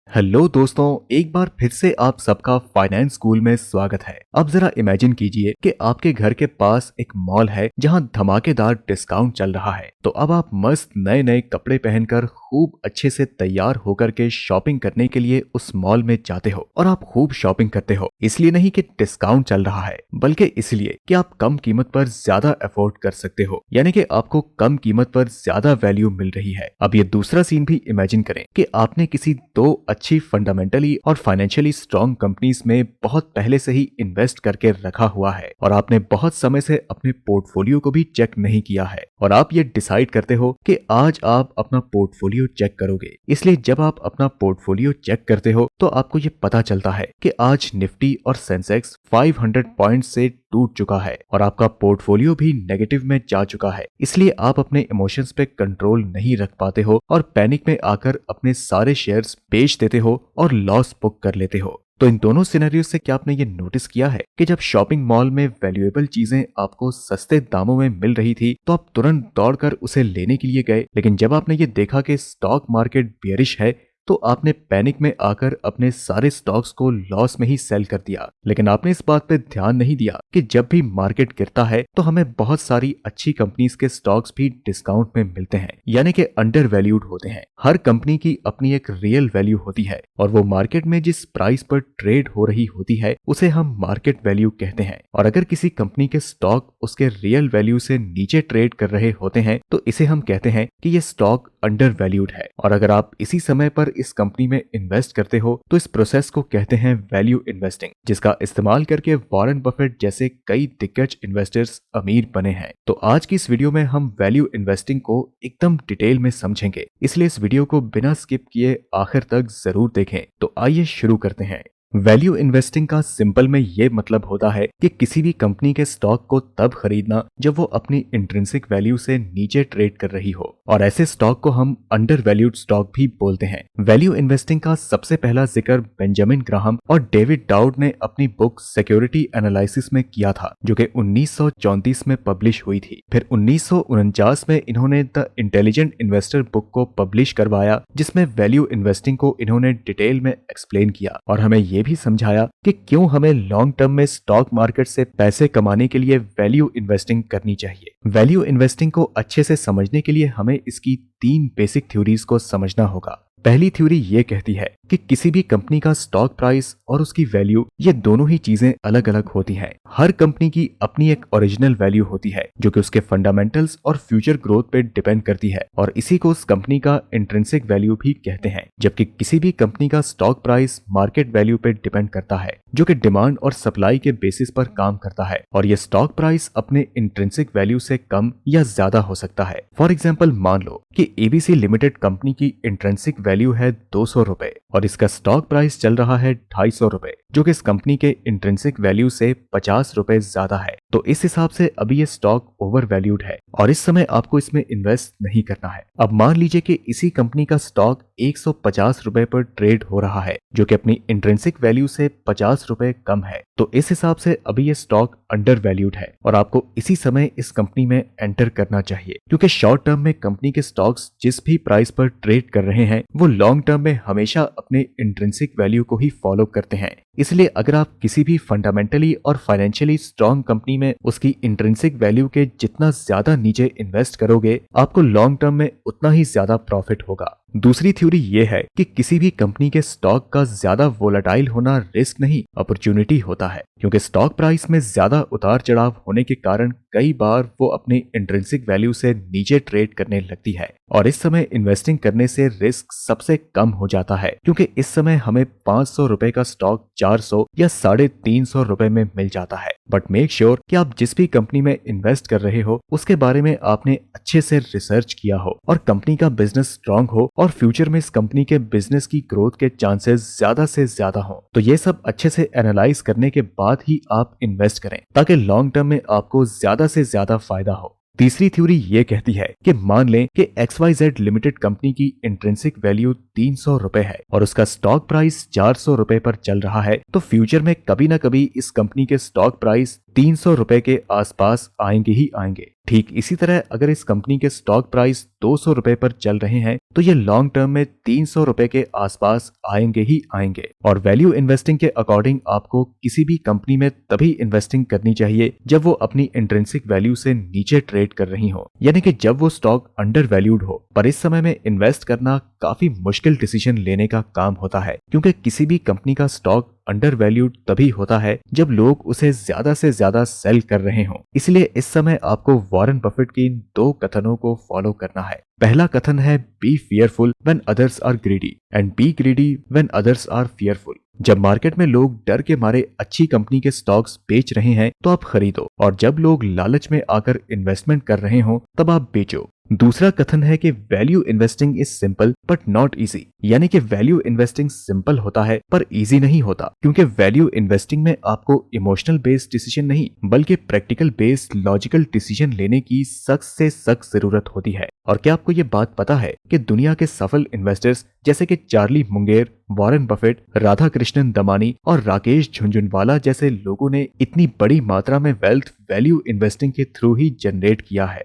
Hello दोस्तों, एक बार फिर से आप सबका फाइनेंस स्कूल में स्वागत है। अब जरा इमेजिन कीजिए कि आपके घर के पास एक मॉल है जहां धमाकेदार डिस्काउंट चल रहा है। तो अब आप मस्त नए नए कपड़े पहनकर खूब अच्छे से तैयार होकर के शॉपिंग करने के लिए उस मॉल में जाते हो और आप खूब शॉपिंग करते हो। इसलिए नहीं कि डिस्काउंट चल रहा है, बल्कि इसलिए कि आप कम कीमत पर ज्यादा अफोर्ड कर सकते हो, यानी कि आपको कम कीमत पर ज्यादा वैल्यू मिल रही है। अब ये दूसरा सीन भी इमेजिन करें कि आपने किसी दो अच्छी फंडामेंटली और फाइनेंशियली स्ट्रॉन्ग कंपनीज में बहुत पहले से ही इन्वेस्ट करके रखा हुआ है और आपने बहुत समय से अपने पोर्टफोलियो को भी चेक नहीं किया है और आप ये डिसाइड करते हो कि आज आप अपना पोर्टफोलियो चेक करोगे। इसलिए जब आप अपना पोर्टफोलियो चेक करते हो तो आपको ये पता चलता है कि आज निफ्टी और सेंसेक्स 500 पॉइंट से टूट चुका है और आपका पोर्टफोलियो भी नेगेटिव में जा चुका है। इसलिए आप अपने इमोशंस पे कंट्रोल नहीं रख पाते हो और पैनिक में आकर अपने सारे शेयर्स बेच देते हो और लॉस बुक कर लेते हो। तो इन दोनों सिनेरियो से क्या आपने ये नोटिस किया है कि जब शॉपिंग मॉल में वैल्यूएबल चीजें आपको सस्ते दामों में मिल रही थी तो आप तुरंत दौड़कर उसे लेने के लिए गए, लेकिन जब आपने ये देखा कि स्टॉक मार्केट बेयरिश है तो आपने पैनिक में आकर अपने सारे स्टॉक्स को लॉस में ही सेल कर दिया। लेकिन आपने इस बात पे ध्यान नहीं दिया कि जब भी मार्केट गिरता है तो हमें बहुत सारी अच्छी कंपनीज के स्टॉक्स भी डिस्काउंट में मिलते हैं, यानी कि अंडर वैल्यूड होते हैं। हर कंपनी की अपनी एक रियल वैल्यू होती है और वो मार्केट में जिस प्राइस पर ट्रेड हो रही होती है उसे हम मार्केट वैल्यू कहते हैं। और अगर किसी कंपनी के स्टॉक उसके रियल वैल्यू से नीचे ट्रेड कर रहे होते हैं तो इसे हम कहते हैं कि ये स्टॉक अंडर वैल्यूड है। और अगर आप इसी समय पर इस कंपनी में इन्वेस्ट करते हो तो इस प्रोसेस को कहते हैं वैल्यू इन्वेस्टिंग, जिसका इस्तेमाल करके वॉरेन बफेट जैसे कई दिग्गज इन्वेस्टर्स अमीर बने हैं। तो आज की इस वीडियो में हम वैल्यू इन्वेस्टिंग को एकदम डिटेल में समझेंगे, इसलिए इस वीडियो को बिना स्किप किए आखिर तक जरूर देखें। तो आइए शुरू करते हैं। वैल्यू इन्वेस्टिंग का सिंपल में ये मतलब होता है कि किसी भी कंपनी के स्टॉक को तब खरीदना जब वो अपनी इंट्रिंसिक वैल्यू से नीचे ट्रेड कर रही हो, और ऐसे स्टॉक को हम अंडर वैल्यूड स्टॉक भी बोलते हैं। वैल्यू इन्वेस्टिंग का सबसे पहला जिक्र बेंजामिन ग्राहम और डेविड डाउड ने अपनी बुक सिक्योरिटी एनालिसिस में किया था, जो कि 1934 में पब्लिश हुई थी। फिर 1949 में इन्होंने द इंटेलिजेंट इन्वेस्टर बुक को पब्लिश करवाया, जिसमें वैल्यू इन्वेस्टिंग को इन्होंने डिटेल में एक्सप्लेन किया और हमें ये भी समझाया कि क्यों हमें लॉन्ग टर्म में स्टॉक मार्केट से पैसे कमाने के लिए वैल्यू इन्वेस्टिंग करनी चाहिए। वैल्यू इन्वेस्टिंग को अच्छे से समझने के लिए हमें इसकी 3 बेसिक थ्योरीज को समझना होगा। पहली थ्योरी ये कहती है कि किसी भी कंपनी का स्टॉक प्राइस और उसकी वैल्यू, ये दोनों ही चीजें अलग अलग होती हैं। हर कंपनी की अपनी एक ओरिजिनल वैल्यू होती है जो कि उसके फंडामेंटल्स और फ्यूचर ग्रोथ पे डिपेंड करती है, और इसी को उस कंपनी का इंट्रिंसिक वैल्यू भी कहते हैं। जबकि किसी भी कंपनी का स्टॉक प्राइस मार्केट वैल्यू पे डिपेंड करता है, जो कि डिमांड और सप्लाई के बेसिस पर काम करता है, और ये स्टॉक प्राइस अपने इंट्रिंसिक वैल्यू से कम या ज्यादा हो सकता है। फॉर एग्जाम्पल, मान लो कि एबीसी लिमिटेड कंपनी की इंट्रिंसिक वैल्यू है 200 रुपए और इसका स्टॉक प्राइस चल रहा है 250 रुपए, जो कि इस कंपनी के इंट्रिंसिक वैल्यू से 50 रुपए ज्यादा है। तो इस हिसाब से अभी ये स्टॉक ओवर वैल्यूड है और इस समय आपको इसमें इन्वेस्ट नहीं करना है। अब मान लीजिए कि इसी कंपनी का स्टॉक 150 रुपए पर ट्रेड हो रहा है, जो कि अपनी इंट्रिंसिक वैल्यू से 50 रुपए कम है। तो इस हिसाब से अभी ये स्टॉक अंडर वैल्यूड है और आपको इसी समय इस कंपनी में एंटर करना चाहिए, क्योंकि शॉर्ट टर्म में कंपनी के स्टॉक्स जिस भी प्राइस पर ट्रेड कर रहे हैं वो लॉन्ग टर्म में हमेशा अपने इंट्रिंसिक वैल्यू को ही फॉलो करते हैं। इसलिए अगर आप किसी भी फंडामेंटली और फाइनेंशियली स्ट्रॉन्ग कंपनी में उसकी इंट्रिंसिक वैल्यू के जितना ज्यादा नीचे इन्वेस्ट करोगे, आपको लॉन्ग टर्म में उतना ही ज्यादा प्रॉफिट होगा। दूसरी थ्योरी ये है कि किसी भी कंपनी के स्टॉक का ज्यादा वोलेटाइल होना रिस्क नहीं, अपॉर्चुनिटी होता है, क्योंकि स्टॉक प्राइस में ज्यादा उतार चढ़ाव होने के कारण कई बार वो अपनी इंट्रिंसिक वैल्यू से नीचे ट्रेड करने लगती है, और इस समय इन्वेस्टिंग करने से रिस्क सबसे कम हो जाता है, क्योंकि इस समय हमें 500 रुपए का स्टॉक 400 या 350 रुपए में मिल जाता है। बट मेक श्योर कि आप जिस भी कंपनी में इन्वेस्ट कर रहे हो उसके बारे में आपने अच्छे से रिसर्च किया हो और कंपनी का बिजनेस स्ट्रांग हो और फ्यूचर में इस कंपनी के बिजनेस की ग्रोथ के चांसेस ज्यादा से ज्यादा हो। तो ये सब अच्छे से एनालाइज करने के बाद ही आप इन्वेस्ट करें, ताकि लॉन्ग टर्म में आपको ज्यादा से ज्यादा फायदा हो। तीसरी थ्योरी ये कहती है कि मान लें कि XYZ लिमिटेड कंपनी की इंट्रिंसिक वैल्यू 300 रुपए है और उसका स्टॉक प्राइस 400 रुपए पर चल रहा है, तो फ्यूचर में कभी ना कभी इस कंपनी के स्टॉक प्राइस 300 रुपए के आसपास आएंगे ही आएंगे। ठीक इसी तरह अगर इस कंपनी के स्टॉक प्राइस 200 रुपए पर चल रहे हैं तो ये लॉन्ग टर्म में 300 रुपए के आसपास आएंगे ही आएंगे। और वैल्यू इन्वेस्टिंग के अकॉर्डिंग आपको किसी भी कंपनी में तभी इन्वेस्टिंग करनी चाहिए जब वो अपनी इंट्रिंसिक वैल्यू से नीचे ट्रेड कर रही हो, यानी कि जब वो स्टॉक अंडर वैल्यूड हो। पर इस समय में इन्वेस्ट करना काफी मुश्किल डिसीजन लेने का काम होता है, क्योंकि किसी भी कंपनी का स्टॉक अंडर वैल्यूड तभी होता है जब लोग उसे ज्यादा से ज्यादा सेल कर रहे हों। इसलिए इस समय आपको वॉरेन बफेट के इन 2 कथनों को फॉलो करना है। पहला कथन है be fearful when others are greedy and be greedy when others are fearful. जब मार्केट में लोग डर के मारे अच्छी कंपनी के स्टॉक्स बेच रहे हैं तो आप खरीदो, और जब लोग लालच में आकर इन्वेस्टमेंट कर रहे हो तब आप बेचो। दूसरा कथन है कि value investing is simple but not easy, यानी कि वैल्यू इन्वेस्टिंग सिंपल होता है पर इजी नहीं होता, क्योंकि वैल्यू इन्वेस्टिंग में आपको इमोशनल बेस्ड डिसीजन नहीं बल्कि प्रैक्टिकल बेस्ड लॉजिकल डिसीजन लेने की सख्त से सख्त जरूरत होती है। और क्या आपको ये बात पता है कि दुनिया के सफल इन्वेस्टर्स जैसे कि Charlie Munger, Warren Buffett, Radha Krishnan Damani और राकेश झुनझुनवाला जैसे लोगों ने इतनी बड़ी मात्रा में वेल्थ वैल्यू इन्वेस्टिंग के थ्रू ही जनरेट किया है।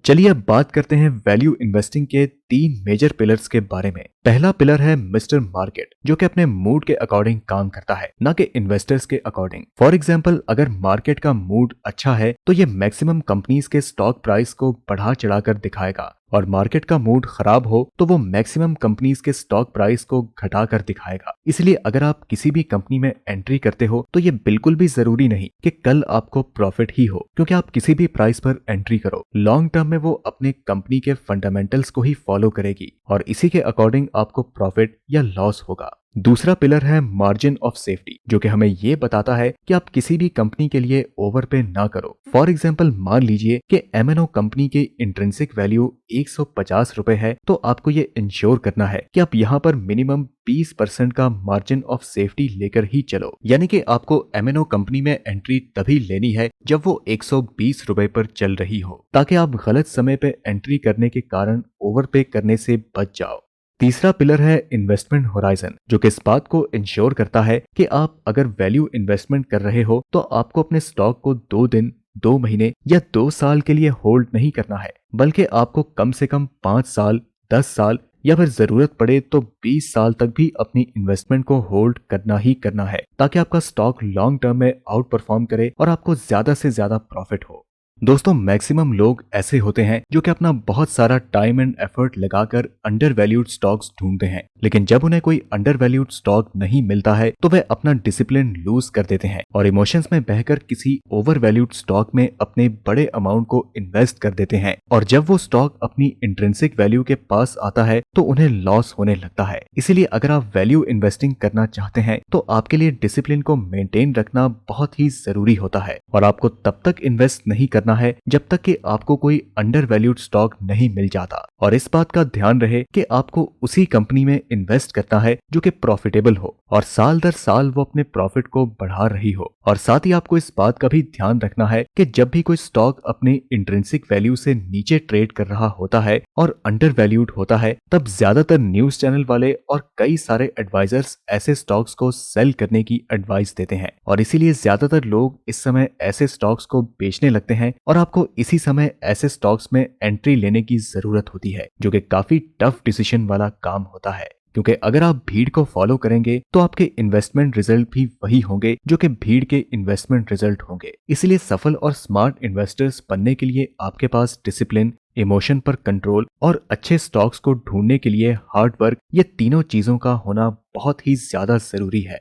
चलिए अब बात करते हैं वैल्यू इन्वेस्टिंग के 3 मेजर पिलर्स के बारे में। पहला पिलर है मिस्टर मार्केट, जो कि अपने मूड के अकॉर्डिंग काम करता है, ना कि इन्वेस्टर्स के अकॉर्डिंग। फॉर एग्जांपल, अगर मार्केट का मूड अच्छा है तो ये मैक्सिमम कंपनीज के स्टॉक प्राइस को बढ़ा चढ़ाकर दिखाएगा, और मार्केट का मूड खराब हो तो वो मैक्सिमम कंपनीज के स्टॉक प्राइस को घटाकर दिखाएगा। इसलिए अगर आप किसी भी कंपनी में एंट्री करते हो तो ये बिल्कुल भी जरूरी नहीं कि कल आपको प्रॉफिट ही हो, क्योंकि आप किसी भी प्राइस पर एंट्री करो, लॉन्ग टर्म में वो अपने कंपनी के फंडामेंटल्स को ही फॉलो करेगी और इसी के अकॉर्डिंग आपको प्रॉफिट या लॉस होगा। दूसरा पिलर है मार्जिन ऑफ सेफ्टी, जो कि हमें ये बताता है कि आप किसी भी कंपनी के लिए ओवर पे ना करो। फॉर एग्जांपल, मान लीजिए कि एमएनओ कंपनी की इंट्रिंसिक वैल्यू 150 रुपए है, तो आपको ये इंश्योर करना है कि आप यहाँ पर मिनिमम 20% का मार्जिन ऑफ सेफ्टी लेकर ही चलो, यानी कि आपको एमएनओ कंपनी में एंट्री तभी लेनी है जब वो 120 रुपए पर चल रही हो, ताकि आप गलत समय पे एंट्री करने के कारण ओवर पे करने से बच जाओ। तीसरा पिलर है इन्वेस्टमेंट होराइजन, जो कि इस बात को इंश्योर करता है कि आप अगर वैल्यू इन्वेस्टमेंट कर रहे हो तो आपको अपने स्टॉक को 2 दिन, 2 महीने या 2 साल के लिए होल्ड नहीं करना है, बल्कि आपको कम से कम 5 साल, 10 साल या फिर जरूरत पड़े तो 20 साल तक भी अपनी इन्वेस्टमेंट को होल्ड करना ही करना है, ताकि आपका स्टॉक लॉन्ग टर्म में आउट परफॉर्म करे और आपको ज्यादा से ज्यादा प्रॉफिट हो। दोस्तों, मैक्सिमम लोग ऐसे होते हैं जो कि अपना बहुत सारा टाइम एंड एफर्ट लगाकर अंडर वैल्यूड स्टॉक्स ढूंढते हैं, लेकिन जब उन्हें कोई अंडर वैल्यूड स्टॉक नहीं मिलता है तो वे अपना डिसिप्लिन लूज कर देते हैं और इमोशंस में बहकर किसी ओवर वैल्यूड स्टॉक में अपने बड़े अमाउंट को इन्वेस्ट कर देते हैं, और जब वो स्टॉक अपनी इंट्रिंसिक वैल्यू के पास आता है तो उन्हें लॉस होने लगता है। इसीलिए अगर आप वैल्यू इन्वेस्टिंग करना चाहते हैं तो आपके लिए डिसिप्लिन को मेंटेन रखना बहुत ही जरूरी होता है, और आपको तब तक इन्वेस्ट नहीं करना है जब तक कि आपको कोई अंडर वैल्यूड स्टॉक नहीं मिल जाता। और इस बात का ध्यान रहे कि आपको उसी कंपनी में इन्वेस्ट करना है जो कि प्रॉफिटेबल हो और साल दर साल वो अपने प्रॉफिट को बढ़ा रही हो। और साथ ही आपको इस बात का भी ध्यान रखना है कि जब भी कोई स्टॉक अपनी इंट्रिंसिक वैल्यू से नीचे ट्रेड कर रहा होता है और अंडर वैल्यूड होता है, तब ज्यादातर न्यूज चैनल वाले और कई सारे एडवाइजर्स ऐसे स्टॉक्स को सेल करने की एडवाइस देते हैं, और इसीलिए ज्यादातर लोग इस समय ऐसे स्टॉक्स को बेचने लगते हैं और आपको इसी समय ऐसे स्टॉक्स में एंट्री लेने की जरूरत होती है, जो कि काफी टफ डिसीजन वाला काम होता है। क्योंकि अगर आप भीड़ को फॉलो करेंगे तो आपके इन्वेस्टमेंट रिजल्ट भी वही होंगे जो कि भीड़ के इन्वेस्टमेंट रिजल्ट होंगे। इसलिए सफल और स्मार्ट इन्वेस्टर्स बनने के लिए आपके पास डिसिप्लिन, इमोशन पर कंट्रोल और अच्छे स्टॉक्स को ढूंढने के लिए हार्ड वर्क, ये तीनों चीजों का होना बहुत ही ज्यादा जरूरी है।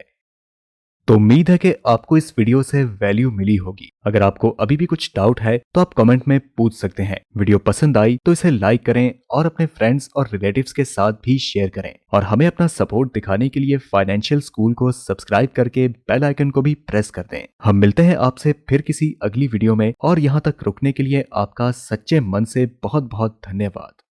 तो उम्मीद है कि आपको इस वीडियो से वैल्यू मिली होगी। अगर आपको अभी भी कुछ डाउट है तो आप कमेंट में पूछ सकते हैं। वीडियो पसंद आई तो इसे लाइक करें और अपने फ्रेंड्स और रिलेटिव्स के साथ भी शेयर करें, और हमें अपना सपोर्ट दिखाने के लिए फाइनेंशियल स्कूल को सब्सक्राइब करके बेल आइकन को भी प्रेस कर दें। हम मिलते हैं आपसे फिर किसी अगली वीडियो में, और यहाँ तक रुकने के लिए आपका सच्चे मन से बहुत बहुत धन्यवाद।